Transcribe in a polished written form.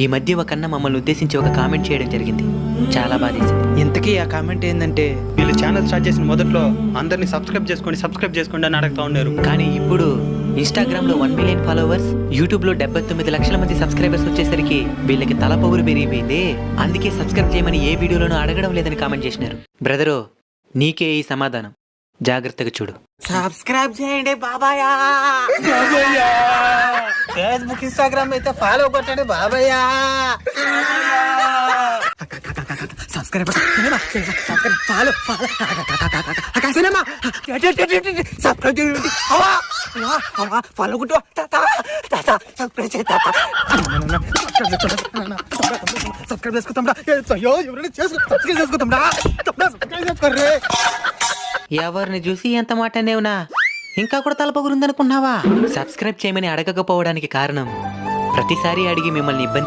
ఈ మధ్య ఒక అన్న మమ్మల్ని ఉద్దేశించి ఒక కామెంట్ చేయడం జరిగింది. చాలా బాధేసింది. ఇంతకీ ఆ కామెంట్ ఏంటంటే, వీళ్ళు ఛానల్ స్టార్ట్ చేసిన మొదట్లో అందరినీ సబ్స్క్రైబ్ చేసుకోండి అని అడుగుతా ఉన్నారు. కానీ ఇప్పుడు ఇన్స్టాగ్రామ్ లో 1 మిలియన్ ఫాలోవర్స్, యూట్యూబ్ లో 79 లక్షల మంది సబ్స్క్రైబర్స్ వచ్చేసరికి వీళ్ళకి తల పొగురు పెరిగిపోయింది. అందుకే సబ్స్క్రైబ్ చేయమని ఏ వీడియోలోనూ అడగడం లేదని కామెంట్ చేసినారు. బ్రదరు, నీకే ఈ సమాధానం, జాగ్రత్తగా చూడు. సబ్స్క్రైబ్ చేయండి బాబాయ్. ఫేస్బుక్ ఇన్స్టాగ్రామ్ అయితే ఫాలో కొట్టండి బాబాయ్. సబ్స్క్రైబ్ ఫాలో ఫాలో కొట్టు. సబ్స్క్రైబ్ చేసుకుంటాం. ఎవరైనా సబ్స్క్రైబ్ చేసుకుంటాం. ఎవరిని చూసి ఎంత మాట అనేవునా? ఇంకా కూడా తలపగురుందనుకున్నావా? సబ్స్క్రైబ్ చేయమని అడగకపోవడానికి కారణం, ప్రతిసారి అడిగి మిమ్మల్ని ఇబ్బంది